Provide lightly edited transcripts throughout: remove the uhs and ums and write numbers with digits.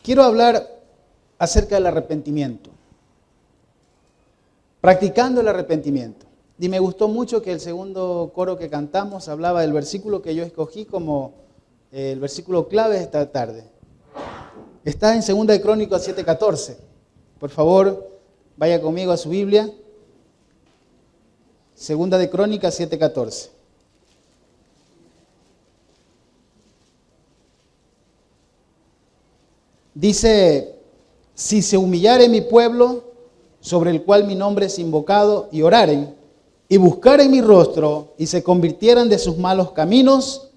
quiero hablar acerca del arrepentimiento, practicando el arrepentimiento. Y me gustó mucho que el segundo coro que cantamos hablaba del versículo que yo escogí como el versículo clave de esta tarde. Está en 2 de Crónicas 7:14. Por favor, vaya conmigo a su Biblia. 2 de Crónicas 7:14. Dice: si se humillare mi pueblo, sobre el cual mi nombre es invocado, y oraren, y buscaren mi rostro, y se convirtieran de sus malos caminos,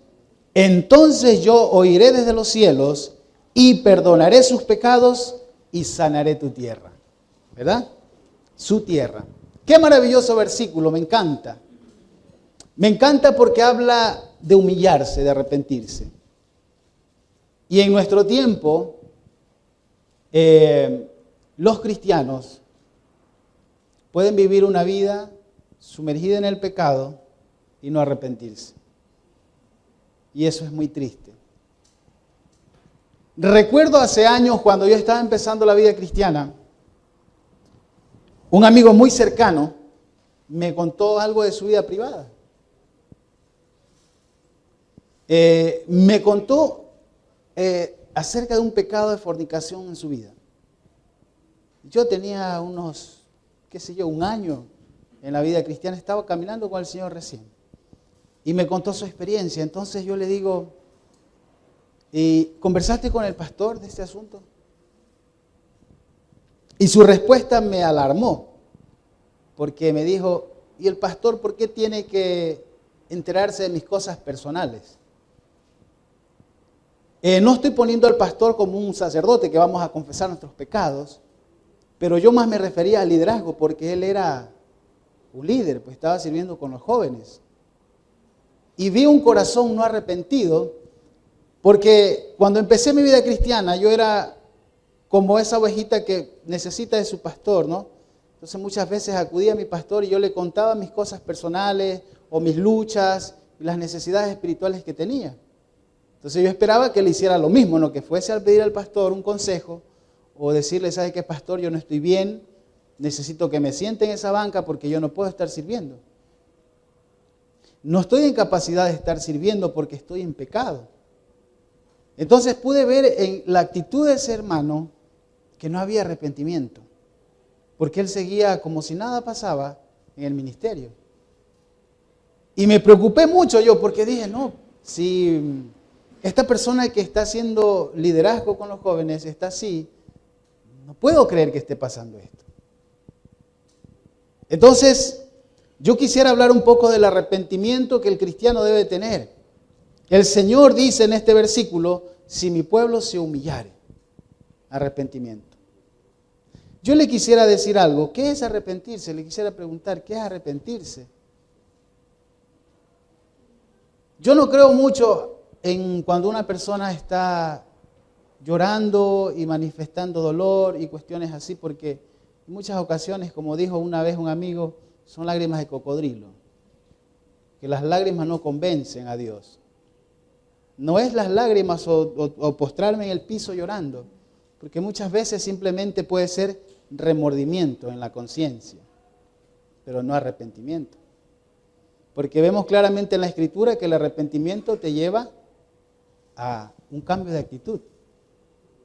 entonces yo oiré desde los cielos, y perdonaré sus pecados, y sanaré tu tierra. ¿Verdad? Su tierra. Qué maravilloso versículo, me encanta. Me encanta porque habla de humillarse, de arrepentirse. Y en nuestro tiempo, los cristianos pueden vivir una vida sumergida en el pecado y no arrepentirse. Y eso es muy triste. Recuerdo hace años, cuando yo estaba empezando la vida cristiana, un amigo muy cercano me contó algo de su vida privada. Me contó acerca de un pecado de fornicación en su vida. Yo tenía unos, un año en la vida cristiana, estaba caminando con el Señor recién. Y me contó su experiencia. Entonces yo le digo, ¿y conversaste con el pastor de este asunto? Y su respuesta me alarmó, porque me dijo, ¿y el pastor por qué tiene que enterarse de mis cosas personales? No estoy poniendo al pastor como un sacerdote que vamos a confesar nuestros pecados, pero yo más me refería al liderazgo, porque él era un líder, pues estaba sirviendo con los jóvenes. Y vi un corazón no arrepentido, porque cuando empecé mi vida cristiana, yo era como esa ovejita que necesita de su pastor, ¿no? Entonces muchas veces acudía a mi pastor y yo le contaba mis cosas personales o mis luchas y las necesidades espirituales que tenía. Entonces yo esperaba que él hiciera lo mismo, ¿no? Que fuese a pedir al pastor un consejo o decirle, ¿sabe qué, pastor? Yo no estoy bien, necesito que me siente en esa banca porque yo no puedo estar sirviendo. No estoy en capacidad de estar sirviendo porque estoy en pecado. Entonces pude ver en la actitud de ese hermano que no había arrepentimiento, porque él seguía como si nada pasaba en el ministerio. Y me preocupé mucho yo, porque dije, no, si esta persona que está haciendo liderazgo con los jóvenes está así, no puedo creer que esté pasando esto. Entonces, yo quisiera hablar un poco del arrepentimiento que el cristiano debe tener. El Señor dice en este versículo, si mi pueblo se humillare, arrepentimiento. Yo le quisiera decir algo, ¿qué es arrepentirse? Le quisiera preguntar, ¿qué es arrepentirse? Yo no creo mucho en cuando una persona está llorando y manifestando dolor y cuestiones así, porque en muchas ocasiones, como dijo una vez un amigo, son lágrimas de cocodrilo, que las lágrimas no convencen a Dios. No es las lágrimas o postrarme en el piso llorando, porque muchas veces simplemente puede ser remordimiento en la conciencia, pero no arrepentimiento. Porque vemos claramente en la Escritura que el arrepentimiento te lleva a un cambio de actitud,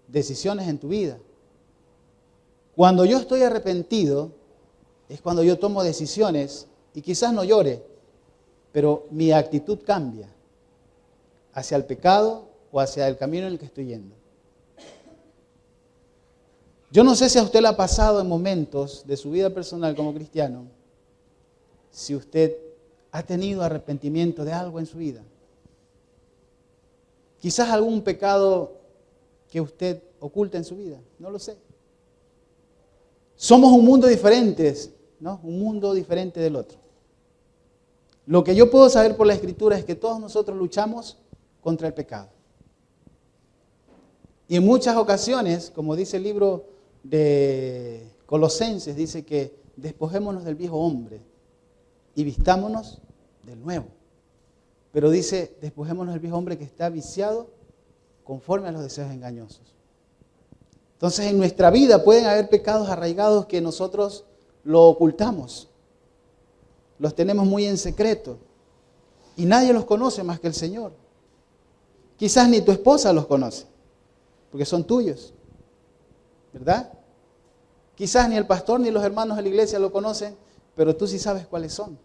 decisiones en tu vida. Cuando yo estoy arrepentido, es cuando yo tomo decisiones y quizás no llore, pero mi actitud cambia hacia el pecado o hacia el camino en el que estoy yendo. Yo no sé si a usted le ha pasado en momentos de su vida personal como cristiano, si usted ha tenido arrepentimiento de algo en su vida. Quizás algún pecado que usted oculta en su vida, no lo sé. Somos un mundo diferente, ¿no? Un mundo diferente del otro. Lo que yo puedo saber por la Escritura es que todos nosotros luchamos contra el pecado. Y en muchas ocasiones, como dice el libro de Colosenses, dice que despojémonos del viejo hombre y vistámonos del nuevo. Pero dice, despojémonos del viejo hombre que está viciado conforme a los deseos engañosos. Entonces en nuestra vida pueden haber pecados arraigados que nosotros lo ocultamos. Los tenemos muy en secreto. Y nadie los conoce más que el Señor. Quizás ni tu esposa los conoce, porque son tuyos. ¿Verdad? Quizás ni el pastor ni los hermanos de la iglesia lo conocen, pero tú sí sabes cuáles son.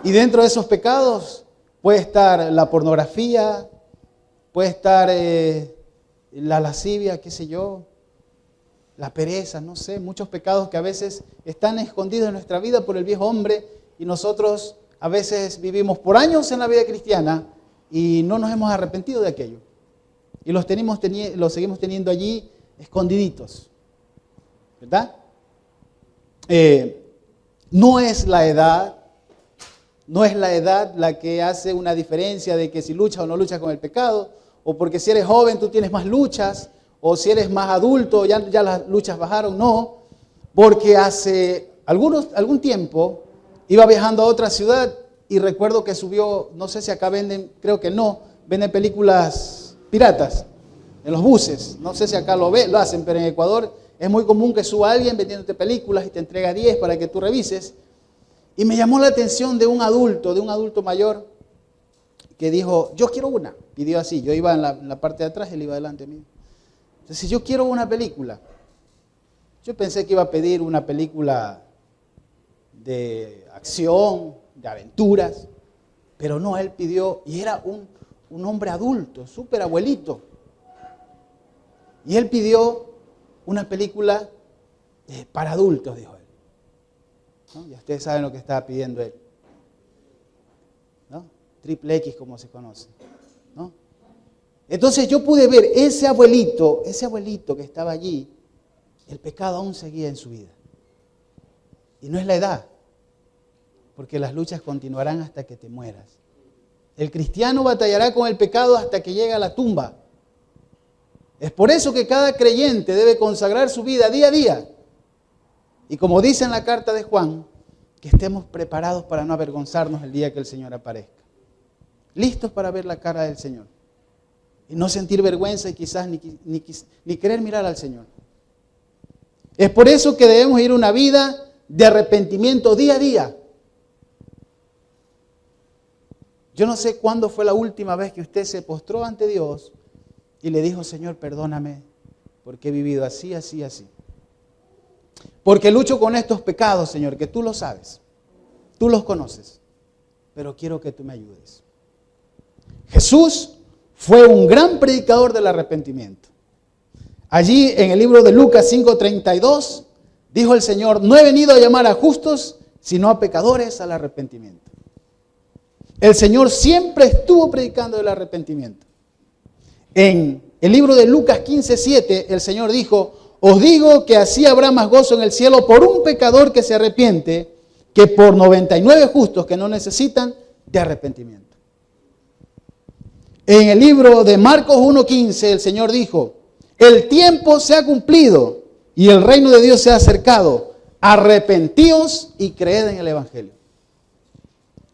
Y dentro de esos pecados puede estar la pornografía, puede estar la lascivia, qué sé yo, la pereza, no sé, muchos pecados que a veces están escondidos en nuestra vida por el viejo hombre y nosotros a veces vivimos por años en la vida cristiana y no nos hemos arrepentido de aquello. Y los seguimos teniendo allí escondiditos, ¿verdad? No es la edad la que hace una diferencia de que si luchas o no luchas con el pecado, o porque si eres joven tú tienes más luchas, o si eres más adulto ya las luchas bajaron, no, porque hace algún tiempo iba viajando a otra ciudad y recuerdo que subió, no sé si acá venden, creo que no, venden películas piratas en los buses, no sé si acá lo hacen, pero en Ecuador es muy común que suba alguien vendiéndote películas y te entrega 10 para que tú revises. Y me llamó la atención de un adulto mayor, que dijo, yo quiero una. Pidió así, yo iba en la parte de atrás, él iba delante mío. Entonces, yo quiero una película. Yo pensé que iba a pedir una película de acción, de aventuras, pero no, él pidió, y era un hombre adulto, súper abuelito. Y él pidió una película para adultos, dijo él. ¿No? Ya ustedes saben lo que estaba pidiendo él. ¿No? Triple X, como se conoce. ¿No? Entonces yo pude ver ese abuelito que estaba allí, el pecado aún seguía en su vida. Y no es la edad, porque las luchas continuarán hasta que te mueras. El cristiano batallará con el pecado hasta que llegue a la tumba. Es por eso que cada creyente debe consagrar su vida día a día. Y como dice en la carta de Juan, que estemos preparados para no avergonzarnos el día que el Señor aparezca. Listos para ver la cara del Señor. Y no sentir vergüenza y quizás ni querer mirar al Señor. Es por eso que debemos ir una vida de arrepentimiento día a día. Yo no sé cuándo fue la última vez que usted se postró ante Dios y le dijo, Señor, perdóname porque he vivido así, así, así. Porque lucho con estos pecados, Señor, que tú los sabes, tú los conoces, pero quiero que tú me ayudes. Jesús fue un gran predicador del arrepentimiento. Allí en el libro de Lucas 5:32 dijo el Señor, no he venido a llamar a justos, sino a pecadores al arrepentimiento. El Señor siempre estuvo predicando el arrepentimiento. En el libro de Lucas 15:7 el Señor dijo, os digo que así habrá más gozo en el cielo por un pecador que se arrepiente que por 99 justos que no necesitan de arrepentimiento. En el libro de Marcos 1:15 el Señor dijo, el tiempo se ha cumplido y el reino de Dios se ha acercado. Arrepentíos y creed en el Evangelio.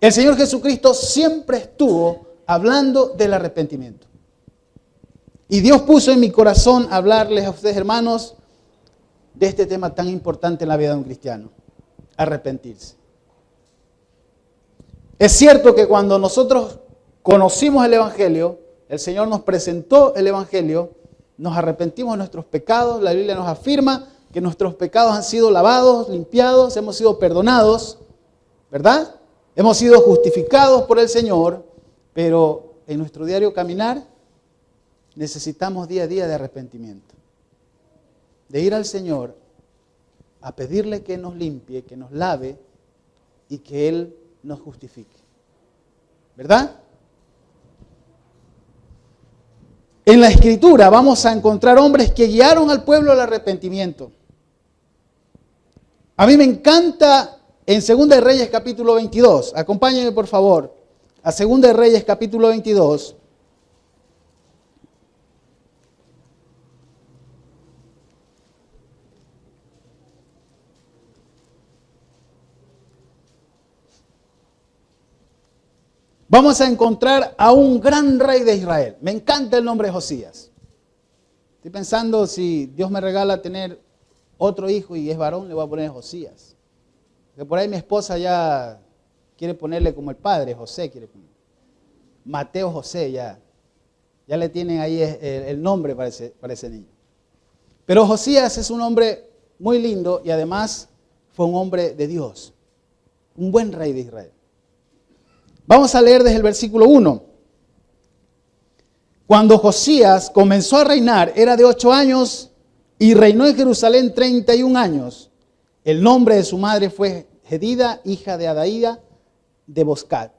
El Señor Jesucristo siempre estuvo hablando del arrepentimiento. Y Dios puso en mi corazón hablarles a ustedes, hermanos, de este tema tan importante en la vida de un cristiano, arrepentirse. Es cierto que cuando nosotros conocimos el Evangelio, el Señor nos presentó el Evangelio, nos arrepentimos de nuestros pecados, la Biblia nos afirma que nuestros pecados han sido lavados, limpiados, hemos sido perdonados, ¿verdad? Hemos sido justificados por el Señor, pero en nuestro diario caminar necesitamos día a día de arrepentimiento. De ir al Señor a pedirle que nos limpie, que nos lave y que Él nos justifique. ¿Verdad? En la Escritura vamos a encontrar hombres que guiaron al pueblo al arrepentimiento. A mí me encanta en 2 de Reyes capítulo 22. Acompáñenme por favor a 2 de Reyes capítulo 22. Vamos a encontrar a un gran rey de Israel. Me encanta el nombre de Josías. Estoy pensando, si Dios me regala tener otro hijo y es varón, le voy a poner Josías. Porque por ahí mi esposa ya quiere ponerle como el padre, José quiere poner. Mateo José ya le tienen ahí el nombre para ese niño. Pero Josías es un hombre muy lindo y además fue un hombre de Dios, un buen rey de Israel. Vamos a leer desde el versículo 1. Cuando Josías comenzó a reinar, era de 8 años y reinó en Jerusalén 31 años. El nombre de su madre fue Jedida, hija de Adaía de Boscat.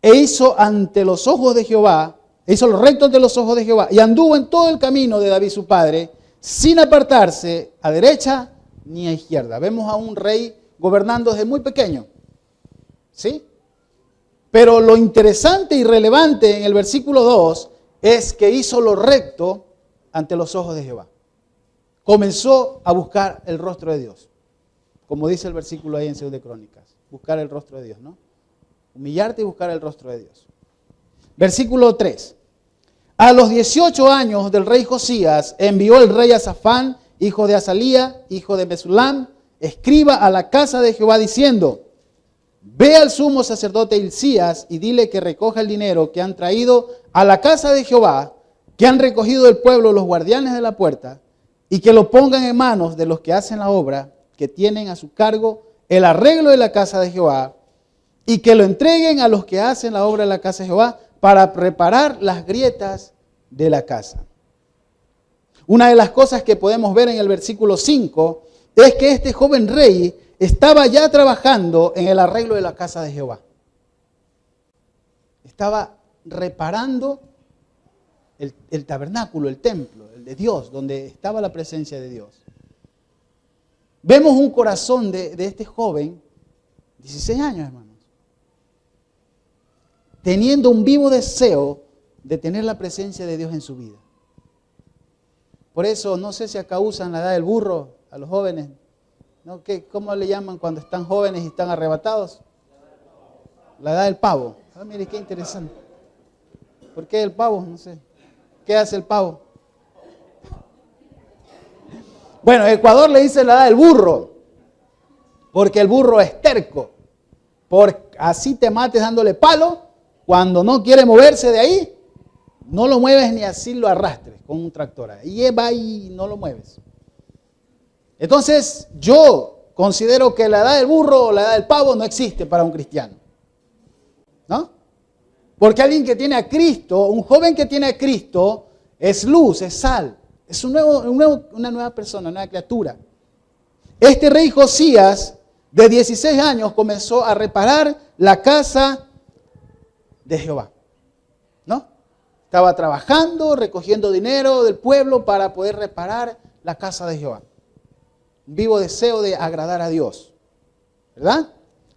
E hizo ante los ojos de Jehová, hizo lo recto ante los ojos de Jehová, y anduvo en todo el camino de David su padre, sin apartarse a derecha ni a izquierda. Vemos a un rey gobernando desde muy pequeño, ¿sí? Pero lo interesante y relevante en el versículo 2 es que hizo lo recto ante los ojos de Jehová. Comenzó a buscar el rostro de Dios, como dice el versículo ahí en 2 de Crónicas, buscar el rostro de Dios, ¿no? Humillarte y buscar el rostro de Dios. Versículo 3. A los 18 años del rey Josías envió el rey a Safán, hijo de Azalía, hijo de Mesulam, escriba a la casa de Jehová diciendo: ve al sumo sacerdote Hilcías y dile que recoja el dinero que han traído a la casa de Jehová, que han recogido del pueblo los guardianes de la puerta, y que lo pongan en manos de los que hacen la obra, que tienen a su cargo el arreglo de la casa de Jehová, y que lo entreguen a los que hacen la obra de la casa de Jehová para preparar las grietas de la casa. Una de las cosas que podemos ver en el versículo 5 es que este joven rey estaba ya trabajando en el arreglo de la casa de Jehová. Estaba reparando el tabernáculo, el templo, el de Dios, donde estaba la presencia de Dios. Vemos un corazón de este joven, 16 años, hermanos, teniendo un vivo deseo de tener la presencia de Dios en su vida. Por eso, no sé si acá usan la edad del burro a los jóvenes, ¿no? ¿Cómo le llaman cuando están jóvenes y están arrebatados? La edad del pavo. Ah, mire qué interesante. ¿Por qué el pavo? No sé. ¿Qué hace el pavo? Bueno, Ecuador le dice la edad del burro, porque el burro es terco. Así te mates dándole palo, cuando no quiere moverse de ahí, no lo mueves ni así lo arrastres con un tractor. Y va y no lo mueves. Entonces, yo considero que la edad del burro o la edad del pavo no existe para un cristiano, ¿no? Porque alguien que tiene a Cristo, un joven que tiene a Cristo, es luz, es sal, es una nueva persona, una nueva criatura. Este rey Josías, de 16 años, comenzó a reparar la casa de Jehová, ¿no? Estaba trabajando, recogiendo dinero del pueblo para poder reparar la casa de Jehová. Un vivo deseo de agradar a Dios, ¿verdad?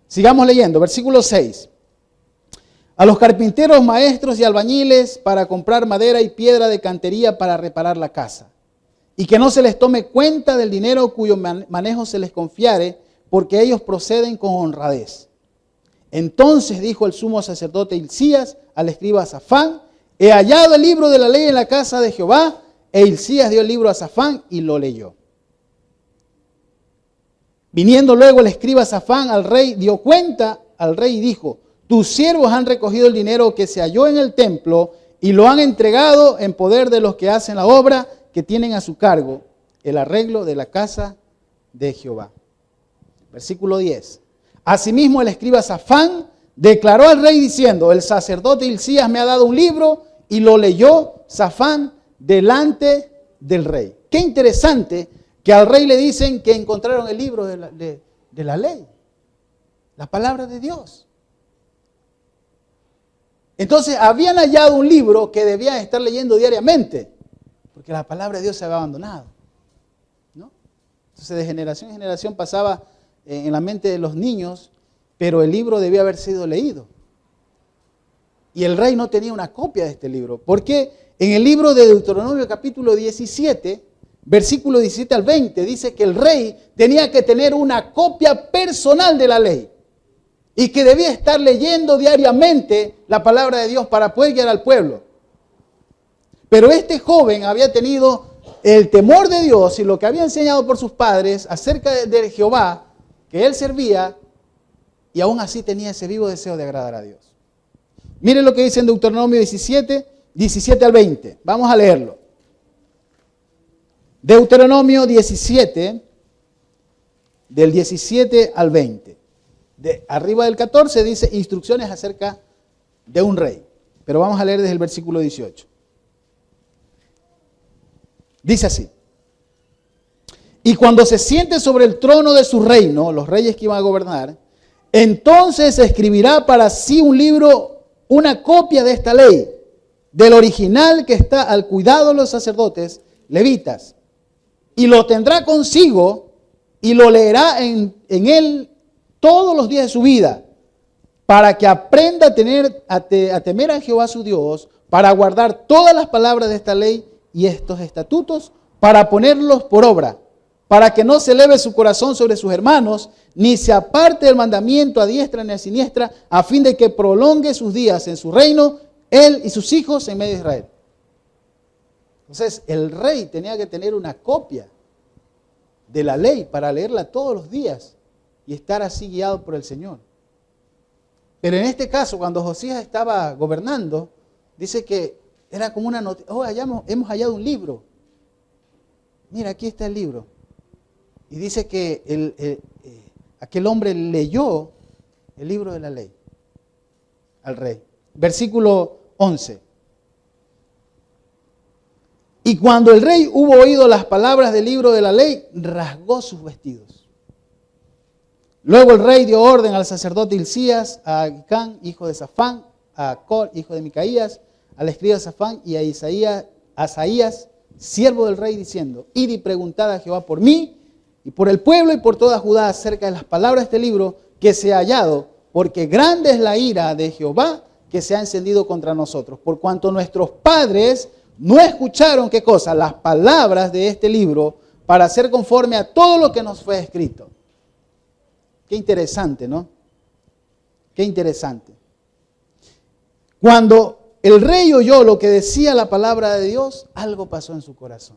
Sigamos leyendo, versículo 6. A los carpinteros, maestros y albañiles para comprar madera y piedra de cantería para reparar la casa. Y que no se les tome cuenta del dinero cuyo manejo se les confiare, porque ellos proceden con honradez. Entonces dijo el sumo sacerdote Hilcías al escriba Safán: he hallado el libro de la ley en la casa de Jehová. E Hilcías dio el libro a Safán y lo leyó. Viniendo luego el escriba Safán al rey, dio cuenta al rey y dijo: tus siervos han recogido el dinero que se halló en el templo y lo han entregado en poder de los que hacen la obra, que tienen a su cargo el arreglo de la casa de Jehová. Versículo 10. Asimismo el escriba Safán declaró al rey diciendo: el sacerdote Hilcías me ha dado un libro, y lo leyó Safán delante del rey. Qué interesante que al rey le dicen que encontraron el libro de la ley, la palabra de Dios. Entonces habían hallado un libro que debían estar leyendo diariamente, porque la palabra de Dios se había abandonado, ¿no? Entonces de generación en generación pasaba en la mente de los niños, pero el libro debía haber sido leído. Y el rey no tenía una copia de este libro, porque en el libro de Deuteronomio capítulo 17, versículo 17 al 20, dice que el rey tenía que tener una copia personal de la ley y que debía estar leyendo diariamente la palabra de Dios para poder guiar al pueblo. Pero este joven había tenido el temor de Dios y lo que había enseñado por sus padres acerca de Jehová, que él servía, y aún así tenía ese vivo deseo de agradar a Dios. Miren lo que dice en Deuteronomio 17, 17 al 20. Vamos a leerlo. Deuteronomio 17, del 17 al 20. Arriba del 14 dice instrucciones acerca de un rey. Pero vamos a leer desde el versículo 18. Dice así: y cuando se siente sobre el trono de su reino, los reyes que iban a gobernar, entonces escribirá para sí un libro, una copia de esta ley, del original que está al cuidado de los sacerdotes levitas, y lo tendrá consigo y lo leerá en él todos los días de su vida, para que aprenda a temer a Jehová su Dios, para guardar todas las palabras de esta ley y estos estatutos, para ponerlos por obra, para que no se eleve su corazón sobre sus hermanos, ni se aparte del mandamiento a diestra ni a siniestra, a fin de que prolongue sus días en su reino, él y sus hijos en medio de Israel. Entonces, el rey tenía que tener una copia de la ley para leerla todos los días y estar así guiado por el Señor. Pero en este caso, cuando Josías estaba gobernando, dice que era como una noticia: oh, hemos hallado un libro. Mira, aquí está el libro. Y dice que aquel hombre leyó el libro de la ley al rey. Versículo 11. Y cuando el rey hubo oído las palabras del libro de la ley, rasgó sus vestidos. Luego el rey dio orden al sacerdote Hilcías, a Agicán, hijo de Safán, a Acor, hijo de Micaías, al escriba Safán y a Asaías, siervo del rey, diciendo: id y preguntad a Jehová por mí y por el pueblo y por toda Judá acerca de las palabras de este libro que se ha hallado, porque grande es la ira de Jehová que se ha encendido contra nosotros, por cuanto nuestros padres no escucharon, ¿qué cosa? Las palabras de este libro para hacer conforme a todo lo que nos fue escrito. Qué interesante, ¿no? Qué interesante. Cuando el rey oyó lo que decía la palabra de Dios, algo pasó en su corazón.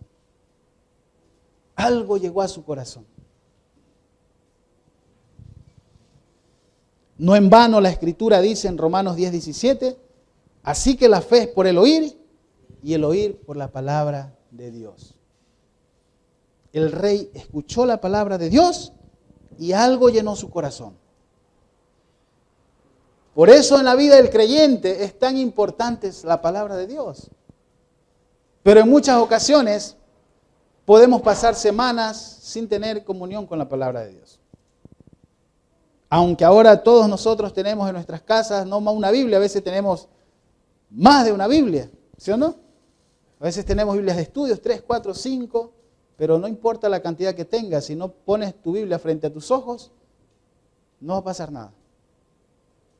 Algo llegó a su corazón. No en vano la Escritura dice en Romanos 10:17, así que la fe es por el oír y el oír por la palabra de Dios. El rey escuchó la palabra de Dios y algo llenó su corazón. Por eso en la vida del creyente es tan importante la palabra de Dios. Pero en muchas ocasiones podemos pasar semanas sin tener comunión con la palabra de Dios. Aunque ahora todos nosotros tenemos en nuestras casas no más una Biblia, a veces tenemos más de una Biblia, ¿sí o no? A veces tenemos Biblias de estudios, 3, 4, 5, pero no importa la cantidad que tengas, si no pones tu Biblia frente a tus ojos, no va a pasar nada.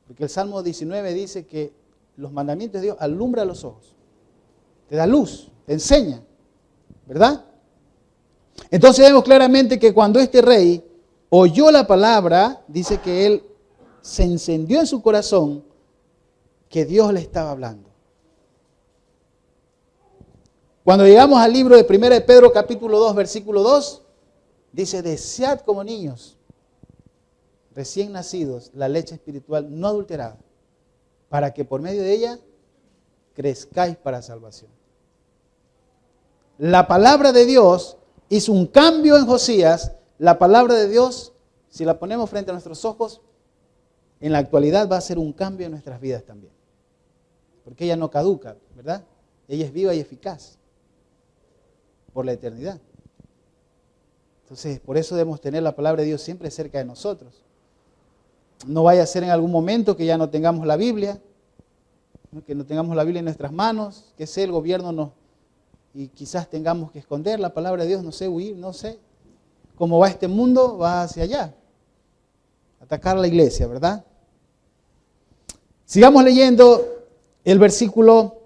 Porque el Salmo 19 dice que los mandamientos de Dios alumbran los ojos, te da luz, te enseña, ¿verdad? Entonces vemos claramente que cuando este rey oyó la palabra, dice que él se encendió en su corazón que Dios le estaba hablando. Cuando llegamos al libro de 1 de Pedro capítulo 2, versículo 2, dice: desead como niños recién nacidos la leche espiritual no adulterada, para que por medio de ella crezcáis para salvación. La palabra de Dios hizo un cambio en Josías. La palabra de Dios, si la ponemos frente a nuestros ojos, en la actualidad va a ser un cambio en nuestras vidas también. Porque ella no caduca, ¿verdad? Ella es viva y eficaz por la eternidad. Entonces, por eso debemos tener la palabra de Dios siempre cerca de nosotros. No vaya a ser en algún momento que ya no tengamos la Biblia, que no tengamos la Biblia en nuestras manos, que sea el gobierno nos, y quizás tengamos que esconder la palabra de Dios, no sé, huir, no sé. Como va este mundo, va hacia allá, atacar a la iglesia, ¿verdad? Sigamos leyendo el versículo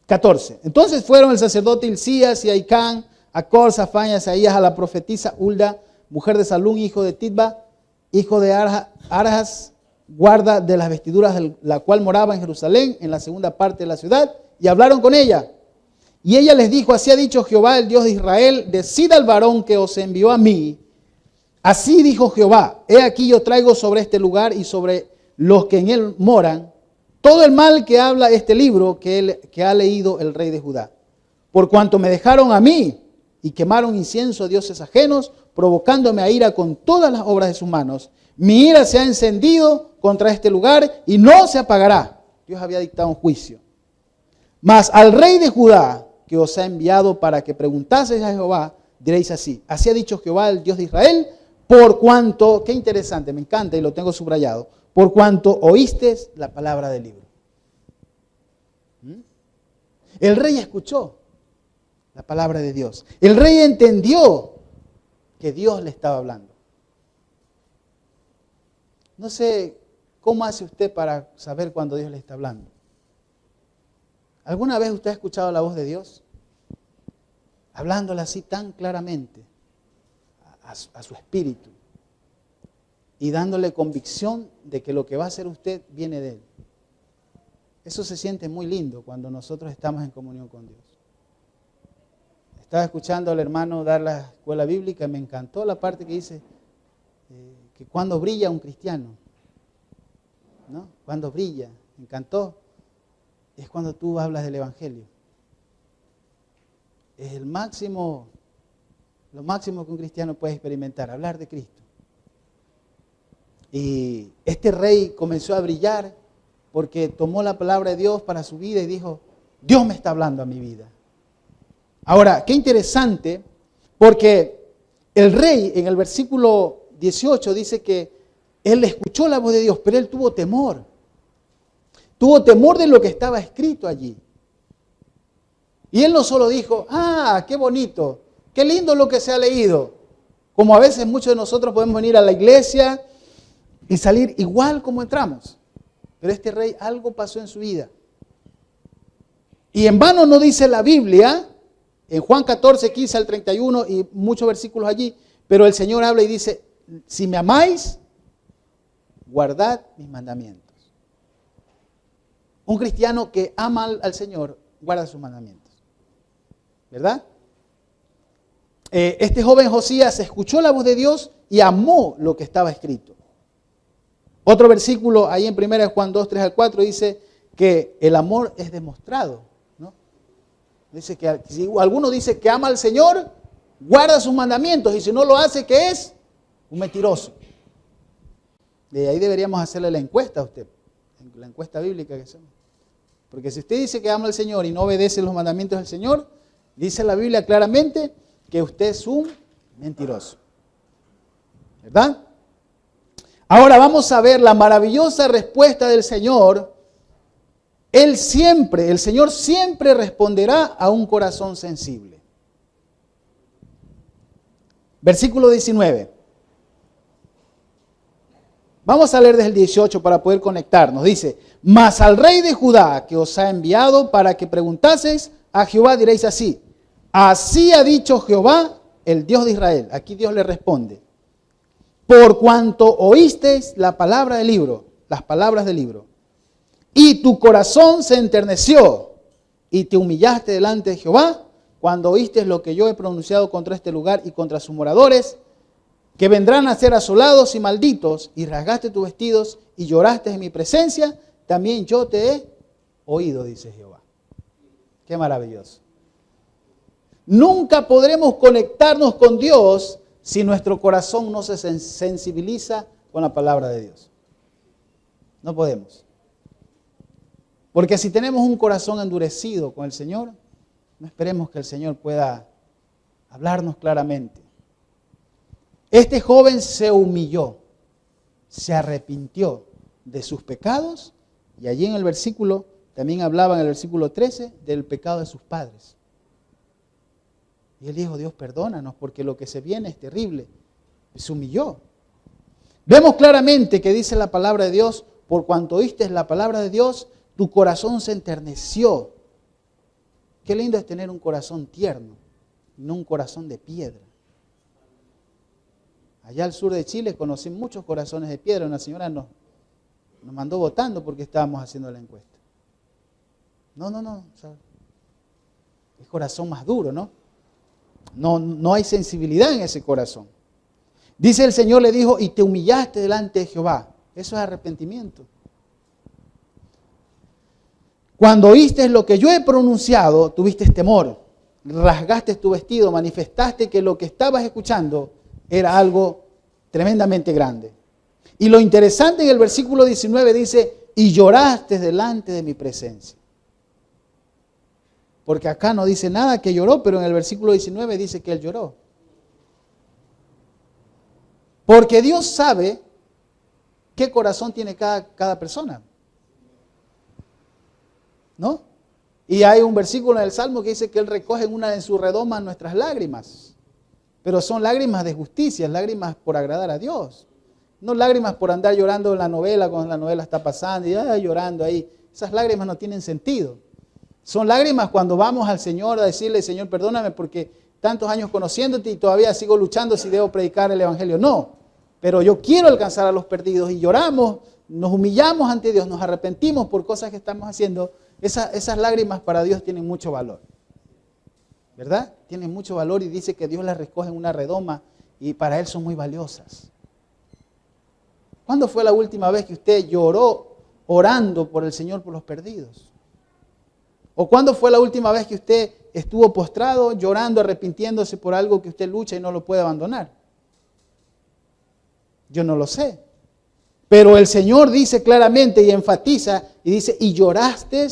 14. Entonces fueron el sacerdote Hilcías y Ahicán, Acor, Safán y Asaías a la profetisa Hulda, mujer de Salún, hijo de Titba, hijo de Arjas, guarda de las vestiduras, la cual moraba en Jerusalén, en la segunda parte de la ciudad, y hablaron con ella. Y ella les dijo, así ha dicho Jehová, el Dios de Israel, decid al varón que os envió a mí. Así dijo Jehová, he aquí yo traigo sobre este lugar y sobre los que en él moran, todo el mal que habla este libro que ha leído el rey de Judá. Por cuanto me dejaron a mí y quemaron incienso a dioses ajenos, provocándome a ira con todas las obras de sus manos. Mi ira se ha encendido contra este lugar y no se apagará. Dios había dictado un juicio. Mas al rey de Judá, que os ha enviado para que preguntaseis a Jehová, diréis así, así ha dicho Jehová, el Dios de Israel, por cuanto, qué interesante, me encanta y lo tengo subrayado, por cuanto oísteis la palabra del libro. El rey escuchó la palabra de Dios. El rey entendió que Dios le estaba hablando. No sé cómo hace usted para saber cuando Dios le está hablando. ¿Alguna vez usted ha escuchado la voz de Dios? Hablándole así tan claramente a su espíritu y dándole convicción de que lo que va a hacer usted viene de Él. Eso se siente muy lindo cuando nosotros estamos en comunión con Dios. Estaba escuchando al hermano dar la escuela bíblica y me encantó la parte que dice que cuando brilla un cristiano, ¿no? Cuando brilla, me encantó, es cuando tú hablas del Evangelio. Es lo máximo que un cristiano puede experimentar, hablar de Cristo. Y este rey comenzó a brillar porque tomó la palabra de Dios para su vida y dijo, Dios me está hablando a mi vida. Ahora, qué interesante, porque el rey en el versículo 18 dice que él escuchó la voz de Dios, pero él tuvo temor. Tuvo temor de lo que estaba escrito allí. Y él no solo dijo, qué bonito, qué lindo lo que se ha leído. Como a veces muchos de nosotros podemos venir a la iglesia y salir igual como entramos. Pero este rey algo pasó en su vida. Y en vano no dice la Biblia, en Juan 14, 15 al 31 y muchos versículos allí, pero el Señor habla y dice, si me amáis, guardad mis mandamientos. Un cristiano que ama al Señor, guarda sus mandamientos. ¿Verdad? Este joven Josías escuchó la voz de Dios y amó lo que estaba escrito. Otro versículo ahí en 1 Juan 2, 3 al 4 dice que el amor es demostrado, ¿no? Dice que si alguno dice que ama al Señor, guarda sus mandamientos y si no lo hace, ¿qué es? Un mentiroso. De ahí deberíamos hacerle la encuesta a usted, la encuesta bíblica que hacemos. Porque si usted dice que ama al Señor y no obedece los mandamientos del Señor, dice la Biblia claramente que usted es un mentiroso. ¿Verdad? Ahora vamos a ver la maravillosa respuesta del Señor. El Señor siempre responderá a un corazón sensible. Versículo 19. Vamos a leer desde el 18 para poder conectarnos. Dice, mas al rey de Judá que os ha enviado para que preguntaseis a Jehová diréis así, así ha dicho Jehová, el Dios de Israel. Aquí Dios le responde. Por cuanto oísteis la palabra del libro, las palabras del libro, y tu corazón se enterneció y te humillaste delante de Jehová, cuando oíste lo que yo he pronunciado contra este lugar y contra sus moradores, que vendrán a ser asolados y malditos, y rasgaste tus vestidos y lloraste en mi presencia, también yo te he oído, dice Jehová. Qué maravilloso. Nunca podremos conectarnos con Dios si nuestro corazón no se sensibiliza con la palabra de Dios. No podemos. Porque si tenemos un corazón endurecido con el Señor, no esperemos que el Señor pueda hablarnos claramente. Este joven se humilló, se arrepintió de sus pecados y allí en el versículo, también hablaba en el versículo 13 del pecado de sus padres. Y él dijo, Dios, perdónanos porque lo que se viene es terrible. Se humilló. Vemos claramente que dice la palabra de Dios, por cuanto oíste la palabra de Dios, tu corazón se enterneció. Qué lindo es tener un corazón tierno, no un corazón de piedra. Allá al sur de Chile conocí muchos corazones de piedra. Una señora nos mandó votando porque estábamos haciendo la encuesta. No. Es corazón más duro, ¿no? No hay sensibilidad en ese corazón. Dice el Señor, le dijo, y te humillaste delante de Jehová. Eso es arrepentimiento. Cuando oíste lo que yo he pronunciado, tuviste temor, rasgaste tu vestido, manifestaste que lo que estabas escuchando era algo tremendamente grande. Y lo interesante en el versículo 19 dice, y lloraste delante de mi presencia. Porque acá no dice nada que lloró, pero en el versículo 19 dice que él lloró. Porque Dios sabe qué corazón tiene cada persona. ¿No? Y hay un versículo en el Salmo que dice que Él recoge en una de sus redomas nuestras lágrimas. Pero son lágrimas de justicia, lágrimas por agradar a Dios. No lágrimas por andar llorando en la novela cuando la novela está pasando y llorando ahí. Esas lágrimas no tienen sentido. Son lágrimas cuando vamos al Señor a decirle, Señor, perdóname porque tantos años conociéndote y todavía sigo luchando si debo predicar el Evangelio. No, pero yo quiero alcanzar a los perdidos y lloramos, nos humillamos ante Dios, nos arrepentimos por cosas que estamos haciendo. Esas lágrimas para Dios tienen mucho valor, ¿verdad? Tienen mucho valor y dice que Dios las recoge en una redoma y para Él son muy valiosas. ¿Cuándo fue la última vez que usted lloró orando por el Señor por los perdidos? ¿O cuándo fue la última vez que usted estuvo postrado, llorando, arrepintiéndose por algo que usted lucha y no lo puede abandonar? Yo no lo sé. Pero el Señor dice claramente y enfatiza y dice, y lloraste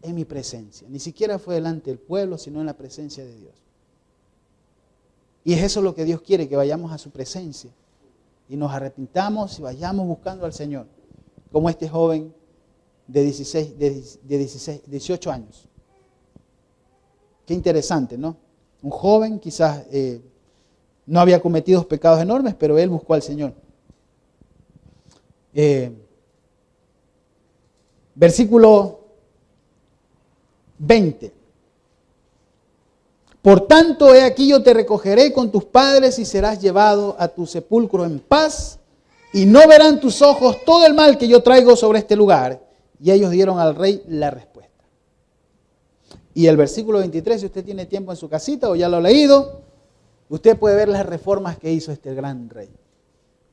en mi presencia. Ni siquiera fue delante del pueblo, sino en la presencia de Dios. Y es eso lo que Dios quiere, que vayamos a su presencia y nos arrepintamos y vayamos buscando al Señor, como este joven de 18 años. Qué interesante, ¿no? Un joven quizás no había cometido pecados enormes, pero él buscó al Señor. Versículo 20. Por tanto, he aquí yo te recogeré con tus padres y serás llevado a tu sepulcro en paz y no verán tus ojos todo el mal que yo traigo sobre este lugar. Y ellos dieron al rey la respuesta. Y el versículo 23, si usted tiene tiempo en su casita o ya lo ha leído, usted puede ver las reformas que hizo este gran rey.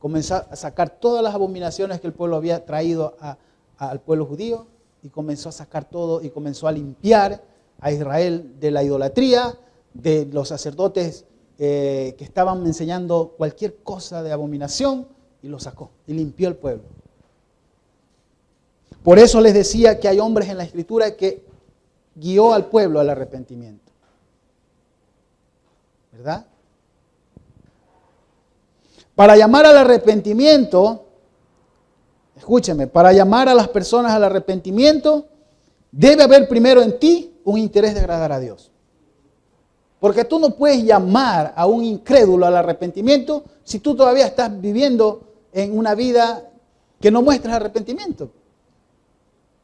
Comenzó a sacar todas las abominaciones que el pueblo había traído al pueblo judío y comenzó a sacar todo y comenzó a limpiar a Israel de la idolatría, de los sacerdotes que estaban enseñando cualquier cosa de abominación y lo sacó y limpió el pueblo. Por eso les decía que hay hombres en la Escritura que guió al pueblo al arrepentimiento. ¿Verdad? Para llamar al arrepentimiento, escúcheme, para llamar a las personas al arrepentimiento, debe haber primero en ti un interés de agradar a Dios. Porque tú no puedes llamar a un incrédulo al arrepentimiento si tú todavía estás viviendo en una vida que no muestra arrepentimiento.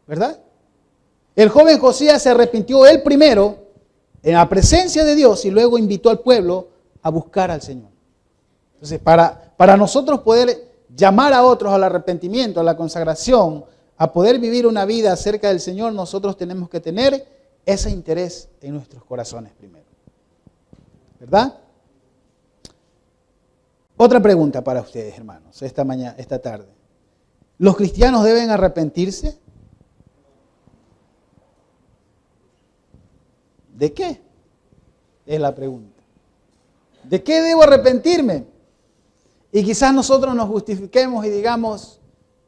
¿Verdad? El joven Josías se arrepintió él primero en la presencia de Dios y luego invitó al pueblo a buscar al Señor. Entonces, para nosotros poder llamar a otros al arrepentimiento, a la consagración, a poder vivir una vida cerca del Señor, nosotros tenemos que tener ese interés en nuestros corazones primero. ¿Verdad? Otra pregunta para ustedes, hermanos, esta tarde. ¿Los cristianos deben arrepentirse? ¿De qué? Es la pregunta. ¿De qué debo arrepentirme? Y quizás nosotros nos justifiquemos y digamos,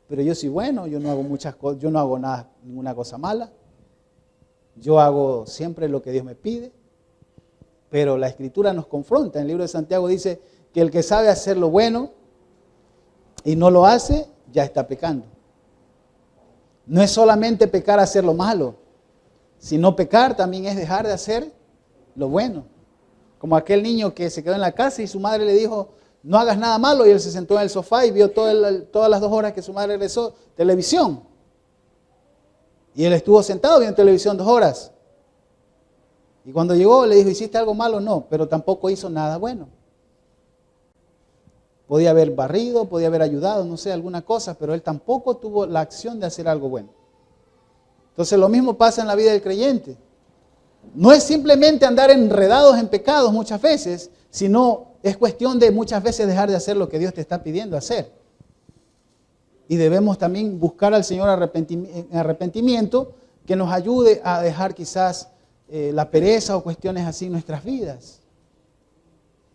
pero yo soy bueno, yo no hago muchas cosas, yo no hago nada, ninguna cosa mala. Yo hago siempre lo que Dios me pide. Pero la Escritura nos confronta. En el libro de Santiago dice que el que sabe hacer lo bueno y no lo hace, ya está pecando. No es solamente pecar hacer lo malo, sino pecar también es dejar de hacer lo bueno. Como aquel niño que se quedó en la casa y su madre le dijo, no hagas nada malo, y él se sentó en el sofá y vio todas las 2 horas que su madre regresó, televisión. Y él estuvo sentado viendo televisión 2 horas. Y cuando llegó le dijo, ¿hiciste algo malo? No, pero tampoco hizo nada bueno. Podía haber barrido, podía haber ayudado, no sé, alguna cosa, pero él tampoco tuvo la acción de hacer algo bueno. Entonces lo mismo pasa en la vida del creyente. No es simplemente andar enredados en pecados muchas veces, sino es cuestión de muchas veces dejar de hacer lo que Dios te está pidiendo hacer. Y debemos también buscar al Señor arrepentimiento que nos ayude a dejar quizás la pereza o cuestiones así en nuestras vidas.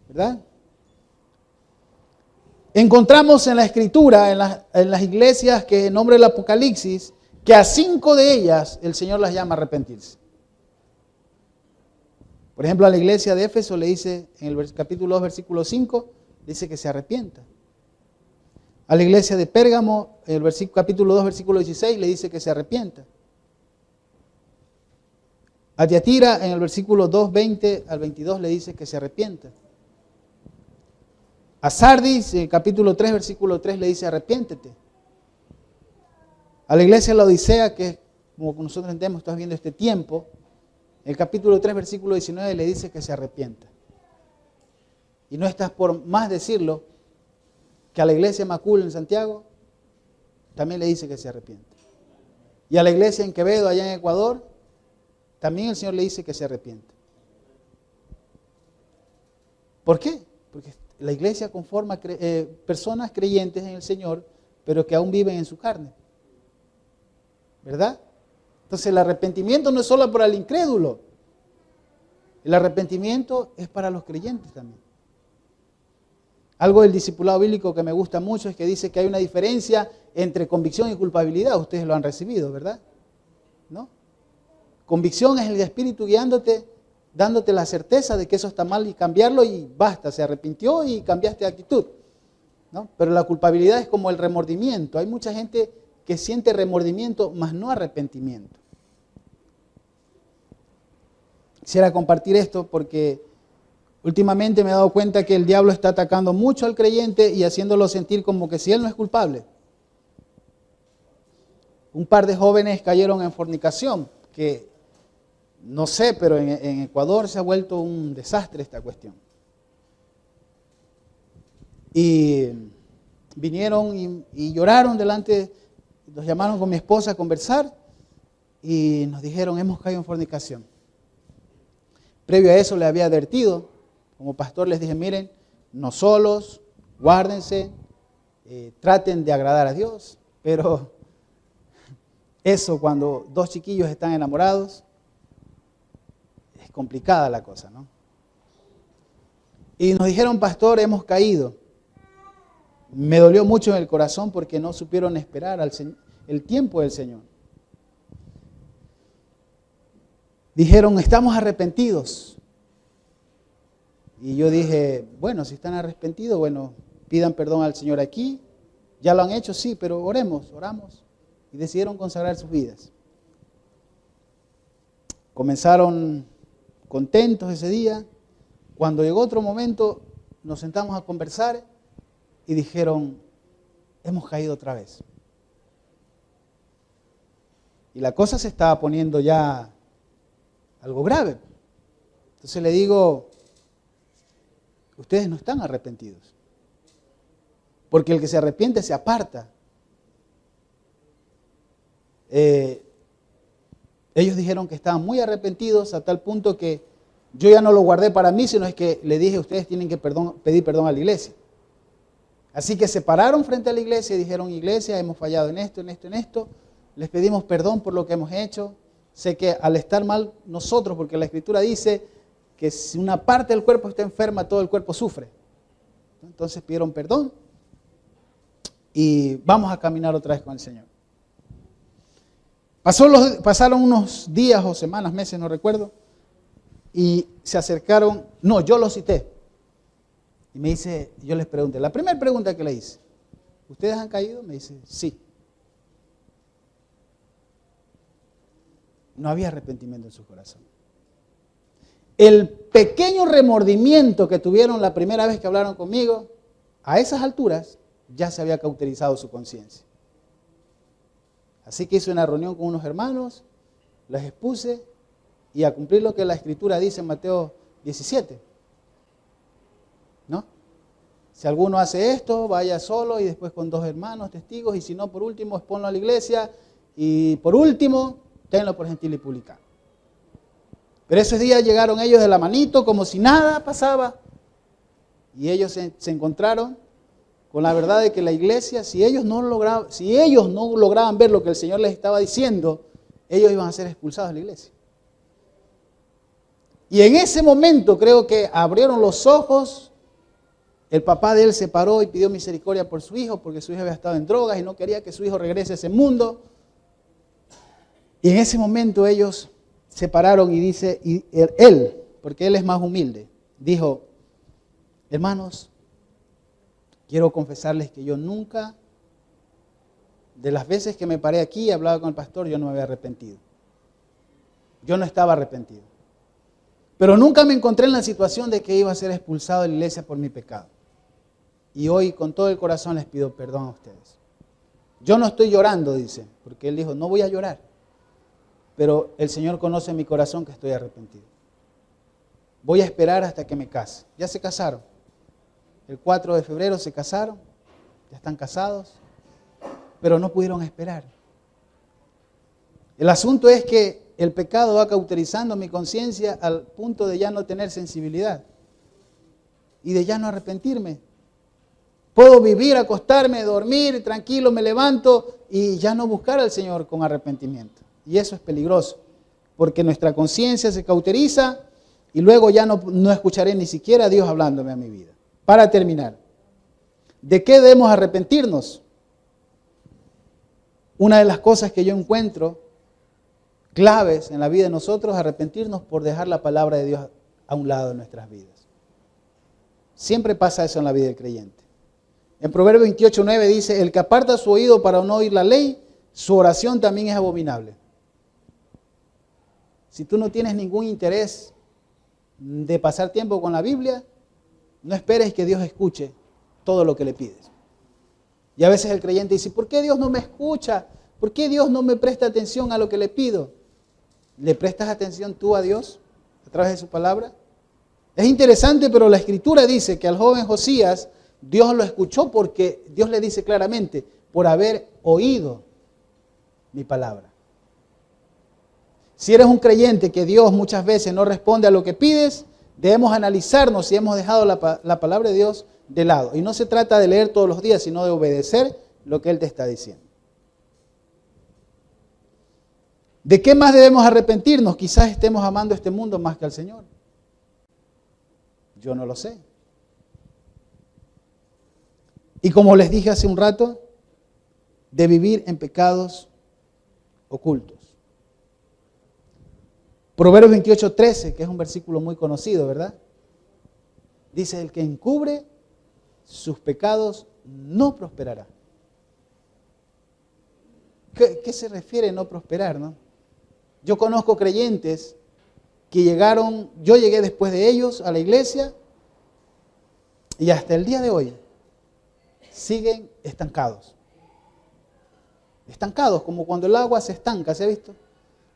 ¿Verdad? Encontramos en la Escritura, en las iglesias que en nombre del Apocalipsis, que a 5 de ellas el Señor las llama a arrepentirse. Por ejemplo, a la iglesia de Éfeso le dice, en el capítulo 2, versículo 5, dice que se arrepienta. A la iglesia de Pérgamo, en el capítulo 2, versículo 16, le dice que se arrepienta. A Tiatira, en el versículo 2, 20 al 22, le dice que se arrepienta. A Sardis, en el capítulo 3, versículo 3, le dice arrepiéntete. A la iglesia de la Odisea, que como nosotros entendemos, estás viendo este tiempo, el capítulo 3, versículo 19, le dice que se arrepienta. Y no estás por más decirlo, que a la iglesia Macul en Santiago, también le dice que se arrepienta. Y a la iglesia en Quevedo, allá en Ecuador, también el Señor le dice que se arrepienta. ¿Por qué? Porque la iglesia conforma personas creyentes en el Señor, pero que aún viven en su carne. ¿Verdad? Entonces el arrepentimiento no es solo para el incrédulo. El arrepentimiento es para los creyentes también. Algo del discipulado bíblico que me gusta mucho es que dice que hay una diferencia entre convicción y culpabilidad. Ustedes lo han recibido, ¿verdad? ¿No? Convicción es el Espíritu guiándote, dándote la certeza de que eso está mal y cambiarlo y basta, se arrepintió y cambiaste de actitud, ¿no? Pero la culpabilidad es como el remordimiento. Hay mucha gente que siente remordimiento, mas no arrepentimiento. Quisiera compartir esto porque últimamente me he dado cuenta que el diablo está atacando mucho al creyente y haciéndolo sentir como que si él no es culpable. Un par de jóvenes cayeron en fornicación, que no sé, pero en Ecuador se ha vuelto un desastre esta cuestión. Y vinieron y lloraron delante, nos llamaron con mi esposa a conversar y nos dijeron, hemos caído en fornicación. Previo a eso le había advertido, como pastor les dije, miren, no solos, guárdense, traten de agradar a Dios, pero eso cuando dos chiquillos están enamorados, es complicada la cosa, ¿no? Y nos dijeron, pastor, hemos caído. Me dolió mucho en el corazón porque no supieron esperar el tiempo del Señor. Dijeron, estamos arrepentidos. Y yo dije, bueno, si están arrepentidos, bueno, pidan perdón al Señor aquí. Ya lo han hecho, sí, pero oramos. Y decidieron consagrar sus vidas. Comenzaron contentos ese día. Cuando llegó otro momento, nos sentamos a conversar y dijeron, hemos caído otra vez. Y la cosa se estaba poniendo ya algo grave. Entonces le digo, ustedes no están arrepentidos. Porque el que se arrepiente se aparta. Ellos dijeron que estaban muy arrepentidos a tal punto que yo ya no lo guardé para mí, sino es que le dije, ustedes tienen que pedir perdón a la iglesia. Así que se pararon frente a la iglesia y dijeron, iglesia, hemos fallado en esto, les pedimos perdón por lo que hemos hecho. Sé que al estar mal nosotros, porque la Escritura dice que si una parte del cuerpo está enferma, todo el cuerpo sufre. Entonces pidieron perdón y vamos a caminar otra vez con el Señor. Pasaron unos días o semanas, meses, no recuerdo, y se acercaron, no, yo los cité. Y me dice, yo les pregunté, la primera pregunta que le hice, ¿ustedes han caído? Me dice, sí. No había arrepentimiento en su corazón. El pequeño remordimiento que tuvieron la primera vez que hablaron conmigo, a esas alturas ya se había cauterizado su conciencia. Así que hice una reunión con unos hermanos, les expuse y a cumplir lo que la Escritura dice en Mateo 17. ¿No? Si alguno hace esto, vaya solo y después con 2 hermanos, testigos, y si no, por último, exponlo a la iglesia y por último, tenlo por gentil y publicano. Pero esos días llegaron ellos de la manito como si nada pasaba. Y ellos se encontraron con la verdad de que la iglesia, si ellos no lograban ver lo que el Señor les estaba diciendo, ellos iban a ser expulsados de la iglesia. Y en ese momento creo que abrieron los ojos. El papá de él se paró y pidió misericordia por su hijo, porque su hijo había estado en drogas y no quería que su hijo regrese a ese mundo. Y en ese momento ellos se pararon y dice, y él, porque él es más humilde, dijo: hermanos, quiero confesarles que yo nunca, de las veces que me paré aquí y hablaba con el pastor, yo no me había arrepentido. Yo no estaba arrepentido. Pero nunca me encontré en la situación de que iba a ser expulsado de la iglesia por mi pecado. Y hoy con todo el corazón les pido perdón a ustedes. Yo no estoy llorando, dice, porque él dijo, no voy a llorar. Pero el Señor conoce en mi corazón que estoy arrepentido. Voy a esperar hasta que me case. Ya se casaron. El 4 de febrero se casaron. Ya están casados. Pero no pudieron esperar. El asunto es que el pecado va cauterizando mi conciencia al punto de ya no tener sensibilidad. Y de ya no arrepentirme. Puedo vivir, acostarme, dormir, tranquilo, me levanto y ya no buscar al Señor con arrepentimiento. Y eso es peligroso, porque nuestra conciencia se cauteriza y luego ya no escucharé ni siquiera a Dios hablándome a mi vida. Para terminar, ¿de qué debemos arrepentirnos? Una de las cosas que yo encuentro claves en la vida de nosotros es arrepentirnos por dejar la palabra de Dios a un lado de nuestras vidas. Siempre pasa eso en la vida del creyente. En Proverbios 28:9 dice, el que aparta su oído para no oír la ley, su oración también es abominable. Si tú no tienes ningún interés de pasar tiempo con la Biblia, no esperes que Dios escuche todo lo que le pides. Y a veces el creyente dice, ¿por qué Dios no me escucha? ¿Por qué Dios no me presta atención a lo que le pido? ¿Le prestas atención tú a Dios a través de su palabra? Es interesante, pero la Escritura dice que al joven Josías Dios lo escuchó porque Dios le dice claramente, por haber oído mi palabra. Si eres un creyente que Dios muchas veces no responde a lo que pides, debemos analizarnos si hemos dejado la palabra de Dios de lado. Y no se trata de leer todos los días, sino de obedecer lo que Él te está diciendo. ¿De qué más debemos arrepentirnos? Quizás estemos amando este mundo más que al Señor. Yo no lo sé. Y como les dije hace un rato, de vivir en pecados ocultos. Proverbios 28:13, que es un versículo muy conocido, ¿verdad? Dice, el que encubre sus pecados no prosperará. ¿Qué se refiere no prosperar, no? Yo conozco creyentes que llegaron, yo llegué después de ellos a la iglesia y hasta el día de hoy siguen estancados. Estancados, como cuando el agua se estanca, ¿se ha visto?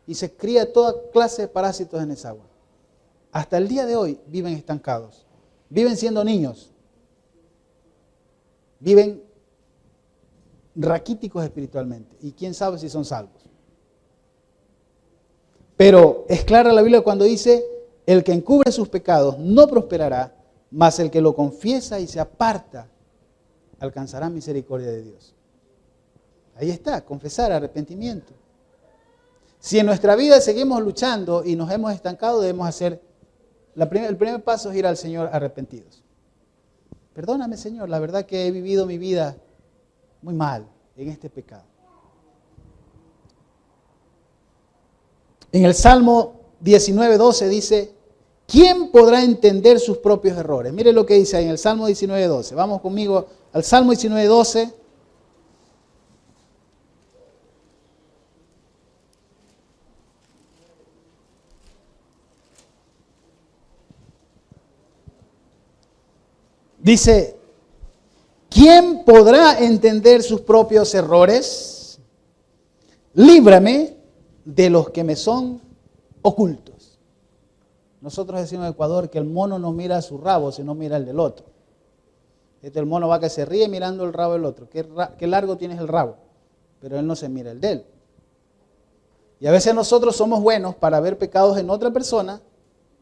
Y se cría toda clase de parásitos en esa agua. Hasta el día de hoy viven estancados. Viven siendo niños. Viven raquíticos espiritualmente. Y quién sabe si son salvos. Pero es clara la Biblia cuando dice, el que encubre sus pecados no prosperará, mas el que lo confiesa y se aparta alcanzará misericordia de Dios. Ahí está, confesar, arrepentimiento. Si en nuestra vida seguimos luchando y nos hemos estancado, debemos hacer, el primer paso es ir al Señor arrepentidos. Perdóname, Señor, la verdad que he vivido mi vida muy mal en este pecado. En el Salmo 19:12 dice, ¿quién podrá entender sus propios errores? Mire lo que dice ahí en el Salmo 19:12. Vamos conmigo al Salmo 19:12. Dice, ¿quién podrá entender sus propios errores? Líbrame de los que me son ocultos. Nosotros decimos en Ecuador que el mono no mira a su rabo, sino mira el del otro. El mono va que se ríe mirando el rabo del otro. Qué largo tienes el rabo, pero él no se mira el de él. Y a veces nosotros somos buenos para ver pecados en otra persona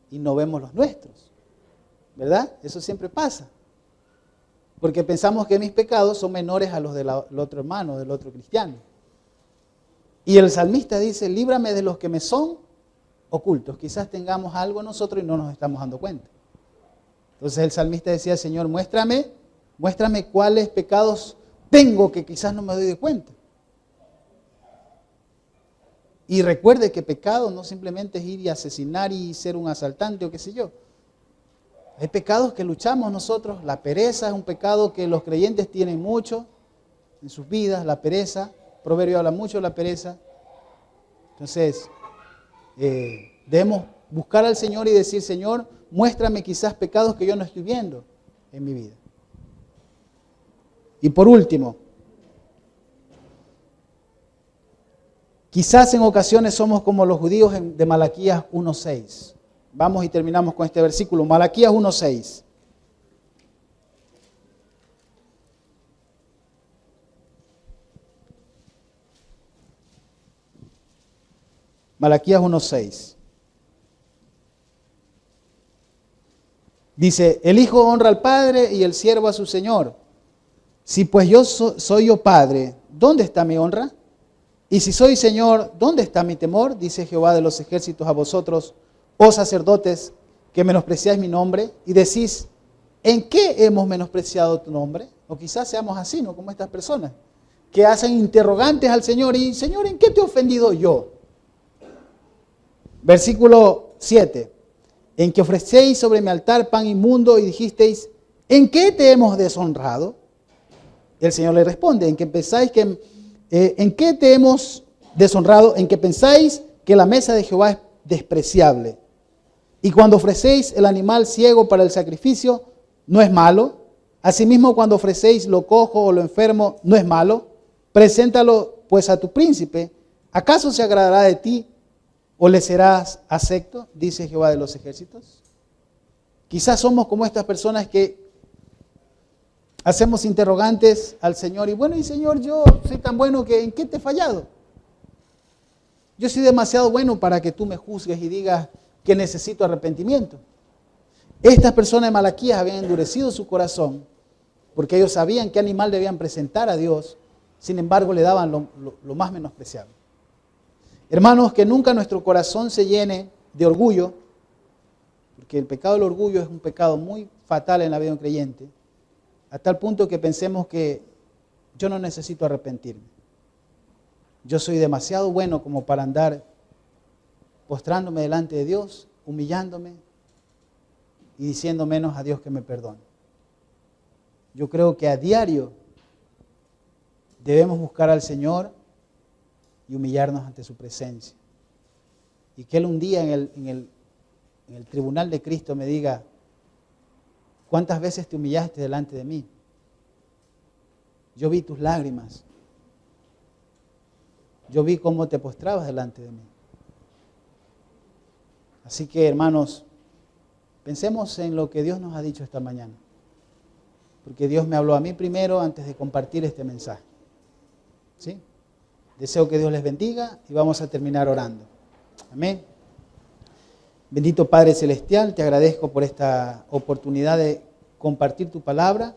y no vemos los nuestros. ¿Verdad? Eso siempre pasa. Porque pensamos que mis pecados son menores a los del otro hermano, del otro cristiano. Y el salmista dice, líbrame de los que me son ocultos. Quizás tengamos algo nosotros y no nos estamos dando cuenta. Entonces el salmista decía, Señor, muéstrame cuáles pecados tengo que quizás no me doy de cuenta. Y recuerde que pecado no simplemente es ir y asesinar y ser un asaltante o qué sé yo. Hay pecados que luchamos nosotros. La pereza es un pecado que los creyentes tienen mucho en sus vidas, la pereza. El proverbio habla mucho de la pereza. Entonces, debemos buscar al Señor y decir, Señor, muéstrame quizás pecados que yo no estoy viendo en mi vida. Y por último, quizás en ocasiones somos como los judíos de Malaquías 1:6. Vamos y terminamos con este versículo. Malaquías 1:6. Malaquías 1:6. Dice, el hijo honra al padre y el siervo a su señor. Si pues yo soy yo padre, ¿dónde está mi honra? Y si soy señor, ¿dónde está mi temor? Dice Jehová de los ejércitos a vosotros, oh sacerdotes, que menospreciáis mi nombre, y decís, ¿en qué hemos menospreciado tu nombre? O quizás seamos así, ¿no? Como estas personas, que hacen interrogantes al Señor, y Señor, ¿en qué te he ofendido yo? Versículo 7, en que ofrecéis sobre mi altar pan inmundo, y dijisteis, ¿en qué te hemos deshonrado? El Señor le responde, ¿en qué te hemos deshonrado? En que pensáis que la mesa de Jehová es despreciable. Y cuando ofrecéis el animal ciego para el sacrificio, ¿no es malo? Asimismo, cuando ofrecéis lo cojo o lo enfermo, ¿no es malo? Preséntalo pues a tu príncipe. ¿Acaso se agradará de ti o le serás acepto? Dice Jehová de los ejércitos. Quizás somos como estas personas que hacemos interrogantes al Señor. Y bueno, y Señor, yo soy tan bueno que ¿en qué te he fallado? Yo soy demasiado bueno para que tú me juzgues y digas que necesito arrepentimiento. Estas personas de Malaquías habían endurecido su corazón porque ellos sabían qué animal debían presentar a Dios. Sin embargo, le daban lo más menospreciable. Hermanos, que nunca nuestro corazón se llene de orgullo, porque el pecado del orgullo es un pecado muy fatal en la vida de un creyente, a tal punto que pensemos que yo no necesito arrepentirme. Yo soy demasiado bueno como para andar postrándome delante de Dios, humillándome y diciendo menos a Dios que me perdone. Yo creo que a diario debemos buscar al Señor y humillarnos ante su presencia. Y que Él un día en el tribunal de Cristo me diga, ¿cuántas veces te humillaste delante de mí? Yo vi tus lágrimas. Yo vi cómo te postrabas delante de mí. Así que, hermanos, pensemos en lo que Dios nos ha dicho esta mañana. Porque Dios me habló a mí primero antes de compartir este mensaje. ¿Sí? Deseo que Dios les bendiga y vamos a terminar orando. Amén. Bendito Padre Celestial, te agradezco por esta oportunidad de compartir tu palabra.